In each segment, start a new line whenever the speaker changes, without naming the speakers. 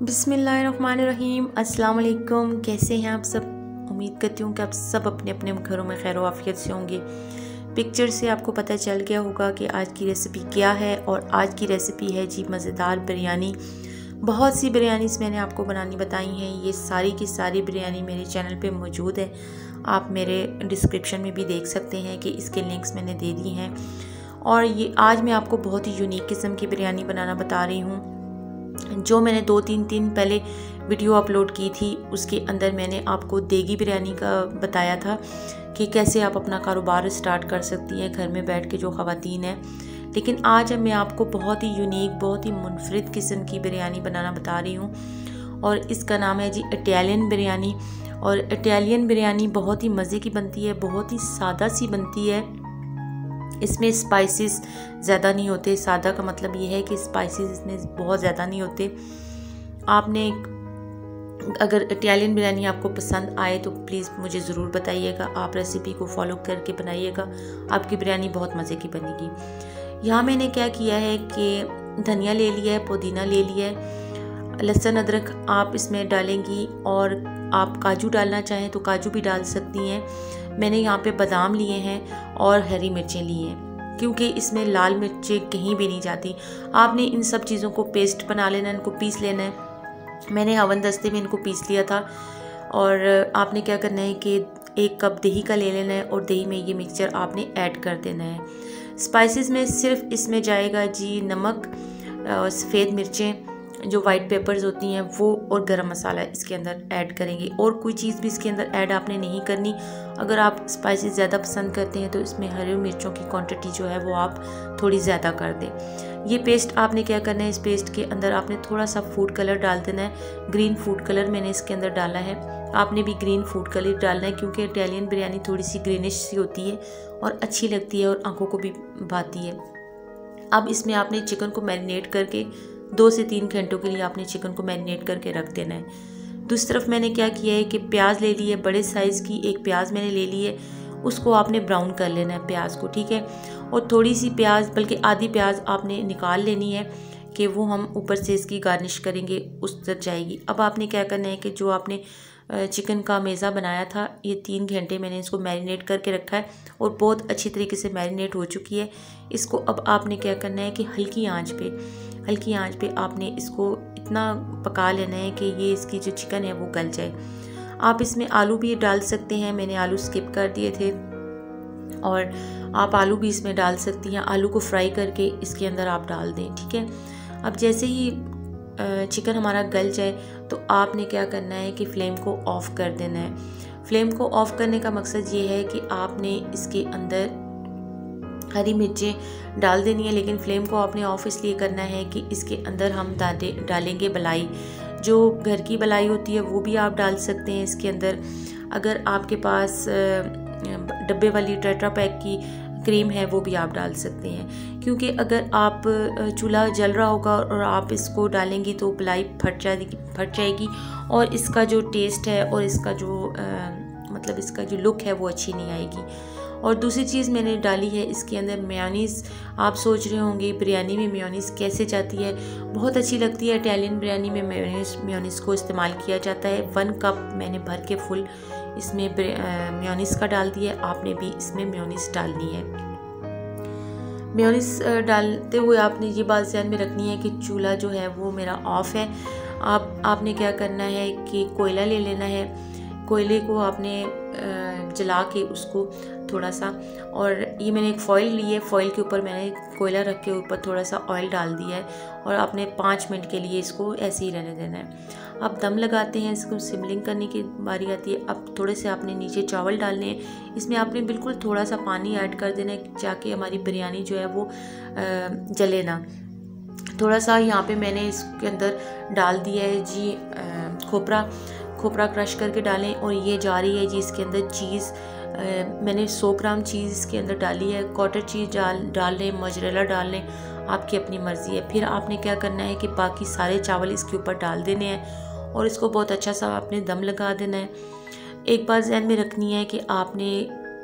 बिस्मिल्लाहिर्रहमानिर्रहीम। अस्सलाम वालेकुम। कैसे हैं आप सब? उम्मीद करती हूँ कि आप सब अपने अपने घरों में खैर आफियत से होंगे। पिक्चर से आपको पता चल गया होगा कि आज की रेसिपी क्या है, और आज की रेसिपी है जी मज़ेदार बिरयानी। बहुत सी बिरयानीज़ मैंने आपको बनानी बताई हैं। ये सारी की सारी बिरयानी मेरे चैनल पे मौजूद है। आप मेरे डिस्क्रिप्शन में भी देख सकते हैं कि इसके लिंक्स मैंने दे दी हैं। और ये आज मैं आपको बहुत ही यूनिक किस्म की बिरयानी बनाना बता रही हूँ। जो मैंने 2-3 दिन पहले वीडियो अपलोड की थी, उसके अंदर मैंने आपको देगी बिरयानी का बताया था कि कैसे आप अपना कारोबार स्टार्ट कर सकती हैं घर में बैठ के, जो ख़वातीन हैं। लेकिन आज मैं आपको बहुत ही यूनिक, बहुत ही मुनफरिद किस्म की बिरयानी बनाना बता रही हूँ, और इसका नाम है जी इटालियन बिरयानी। और इटालियन बिरयानी बहुत ही मज़े की बनती है, बहुत ही सादा सी बनती है। इसमें स्पाइसेस ज़्यादा नहीं होते। सादा का मतलब ये है कि स्पाइसेस इसमें बहुत ज़्यादा नहीं होते। आपने अगर इटालियन बिरयानी आपको पसंद आए तो प्लीज़ मुझे ज़रूर बताइएगा। आप रेसिपी को फॉलो करके बनाइएगा, आपकी बिरयानी बहुत मज़े की बनेगी। यहाँ मैंने क्या किया है कि धनिया ले लिया है, पुदीना ले लिया है, लहसुन अदरक आप इसमें डालेंगी, और आप काजू डालना चाहें तो काजू भी डाल सकती हैं। मैंने यहाँ पे बादाम लिए हैं और हरी मिर्चें ली हैं, क्योंकि इसमें लाल मिर्चें कहीं भी नहीं जाती। आपने इन सब चीज़ों को पेस्ट बना लेना है, इनको पीस लेना है। मैंने हवन दस्ते में इनको पीस लिया था। और आपने क्या करना है कि 1 कप दही का ले लेना है, और दही में ये मिक्सचर आपने ऐड कर देना है। स्पाइसेस में सिर्फ इसमें जाएगा जी नमक, सफ़ेद मिर्चें जो वाइट पेपर्स होती हैं वो, और गरम मसाला इसके अंदर ऐड करेंगे। और कोई चीज़ भी इसके अंदर ऐड आपने नहीं करनी। अगर आप स्पाइसेस ज़्यादा पसंद करते हैं तो इसमें हरी मिर्चों की क्वांटिटी जो है वो आप थोड़ी ज़्यादा कर दें। ये पेस्ट आपने क्या करना है, इस पेस्ट के अंदर आपने थोड़ा सा फूड कलर डाल देना है। ग्रीन फूड कलर मैंने इसके अंदर डाला है। आपने भी ग्रीन फूड कलर डालना है, क्योंकि इटालियन बिरयानी थोड़ी सी ग्रीनिश सी होती है और अच्छी लगती है और आँखों को भी भाती है। अब इसमें आपने चिकन को मैरिनेट करके 2 से 3 घंटों के लिए आपने चिकन को मैरिनेट करके रख देना है। दूसरी तरफ मैंने क्या किया है कि प्याज ले ली है, बड़े साइज़ की 1 प्याज मैंने ले ली है। उसको आपने ब्राउन कर लेना है प्याज को, ठीक है। और थोड़ी सी प्याज, बल्कि आधी प्याज आपने निकाल लेनी है कि वो हम ऊपर से इसकी गार्निश करेंगे, उस तक जाएगी। अब आपने क्या करना है कि जो आपने चिकन का मेज़ा बनाया था, ये 3 घंटे मैंने इसको मैरिनेट करके रखा है और बहुत अच्छी तरीके से मैरिनेट हो चुकी है। इसको अब आपने क्या करना है कि हल्की आंच पे आपने इसको इतना पका लेना है कि ये इसकी जो चिकन है वो गल जाए। आप इसमें आलू भी डाल सकते हैं, मैंने आलू स्किप कर दिए थे, और आप आलू भी इसमें डाल सकती हैं। आलू को फ्राई करके इसके अंदर आप डाल दें, ठीक है। अब जैसे ही चिकन हमारा गल जाए तो आपने क्या करना है कि फ्लेम को ऑफ़ कर देना है। फ्लेम को ऑफ़ करने का मकसद ये है कि आपने इसके अंदर हरी मिर्चें डाल देनी है, लेकिन फ्लेम को आपने ऑफ इसलिए करना है कि इसके अंदर हम डालेंगे बलाई। जो घर की बलाई होती है वो भी आप डाल सकते हैं इसके अंदर। अगर आपके पास डब्बे वाली टेट्रा पैक की क्रीम है वो भी आप डाल सकते हैं, क्योंकि अगर आप चूल्हा जल रहा होगा और आप इसको डालेंगी तो बलाई फट जाएगी, और इसका जो टेस्ट है और इसका जो मतलब इसका जो लुक है वो अच्छी नहीं आएगी। और दूसरी चीज़ मैंने डाली है इसके अंदर मेयोनीज़। आप सोच रहे होंगे बिरयानी में मेयोनीज़ कैसे जाती है, बहुत अच्छी लगती है। इटालियन बिरयानी में मेयोनीज़ को इस्तेमाल किया जाता है। 1 कप मैंने भर के फुल इसमें मेयोनीज़ का डाल दिया। आपने भी इसमें मेयोनीज़ डालनी है। मेयोनीज़ डालते हुए आपने ये बात ध्यान में रखनी है कि चूल्हा जो है वो मेरा ऑफ़ है। आपने क्या करना है कि कोयला ले लेना है। कोयले को आपने जला के उसको थोड़ा सा, और ये मैंने एक फॉइल ली है, फॉइल के ऊपर मैंने कोयला रख के ऊपर थोड़ा सा ऑयल डाल दिया है, और आपने 5 मिनट के लिए इसको ऐसे ही रहने देना है। अब दम लगाते हैं, इसको सिमलिंग करने की बारी आती है। अब थोड़े से आपने नीचे चावल डालने हैं। इसमें आपने बिल्कुल थोड़ा सा पानी ऐड कर देना है, जाके हमारी बिरयानी जो है वो जले ना। थोड़ा सा यहाँ पे मैंने इसके अंदर डाल दिया है जी खोपरा क्रश करके डालें। और ये जा रही है जी इसके अंदर चीज़। मैंने 100 ग्राम चीज़ इसके अंदर डाली है। कॉटेज चीज़ डाल लें, मोज़रेला डाल लें, आपकी अपनी मर्ज़ी है। फिर आपने क्या करना है कि बाकी सारे चावल इसके ऊपर डाल देने हैं, और इसको बहुत अच्छा सा आपने दम लगा देना है। एक बात ध्यान में रखनी है कि आपने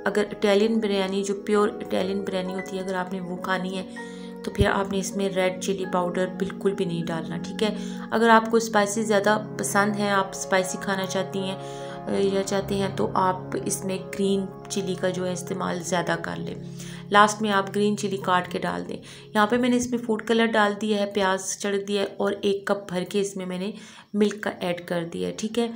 अगर इटालियन बिरयानी, जो प्योर इटालियन बिरयानी होती है, अगर आपने वो खानी है तो फिर आपने इसमें रेड चिली पाउडर बिल्कुल भी नहीं डालना, ठीक है। अगर आपको स्पाइसी ज़्यादा पसंद है, आप स्पाइसी खाना चाहती हैं या चाहते हैं, तो आप इसमें ग्रीन चिली का जो है इस्तेमाल ज़्यादा कर लें। लास्ट में आप ग्रीन चिली काट के डाल दें। यहाँ पे मैंने इसमें फूड कलर डाल दिया है, प्याज छिड़क दिया है और 1 कप भर के इसमें मैंने मिल्क का ऐड कर दिया है, ठीक है।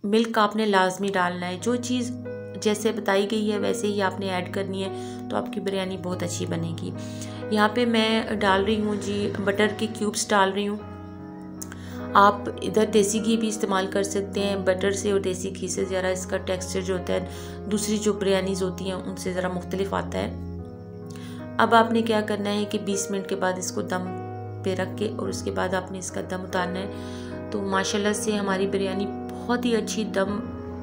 मिल्क आपने लाजमी डालना है, जो चीज़ जैसे बताई गई है वैसे ही आपने ऐड करनी है, तो आपकी बिरयानी बहुत अच्छी बनेगी। यहाँ पे मैं डाल रही हूँ जी बटर के क्यूब्स डाल रही हूँ। आप इधर देसी घी भी इस्तेमाल कर सकते हैं। बटर से और देसी घी से ज़रा इसका टेक्सचर जो होता है दूसरी जो बिरयानीज़ होती हैं उनसे ज़रा मुख्तलिफ आता है। अब आपने क्या करना है कि 20 मिनट के बाद इसको दम पे रख के और उसके बाद आपने इसका दम उतारना है। तो माशाल्लाह से हमारी बिरयानी बहुत ही अच्छी दम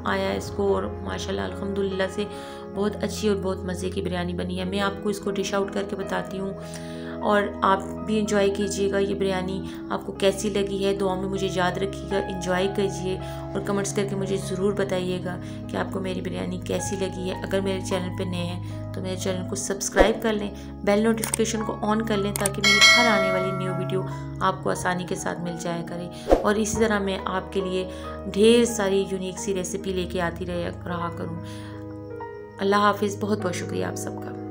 आया है इसको, और माशाल्लाह अल्हम्दुलिल्लाह से बहुत अच्छी और बहुत मज़े की बिरयानी बनी है। मैं आपको इसको डिश आउट करके बताती हूँ और आप भी इंजॉय कीजिएगा। ये बिरयानी आपको कैसी लगी है दुआ में मुझे याद रखिएगा, इंजॉय कीजिए और कमेंट्स करके मुझे ज़रूर बताइएगा कि आपको मेरी बिरयानी कैसी लगी है। अगर मेरे चैनल पे नए हैं तो मेरे चैनल को सब्सक्राइब कर लें, बेल नोटिफिकेशन को ऑन कर लें ताकि मेरी हर आने वाली न्यू वीडियो आपको आसानी के साथ मिल जाया करे। और इसी तरह मैं आपके लिए ढेर सारी यूनिक सी रेसिपी लेके आती रहा करूँ। अल्लाह हाफिज़। बहुत बहुत शुक्रिया आप सबका।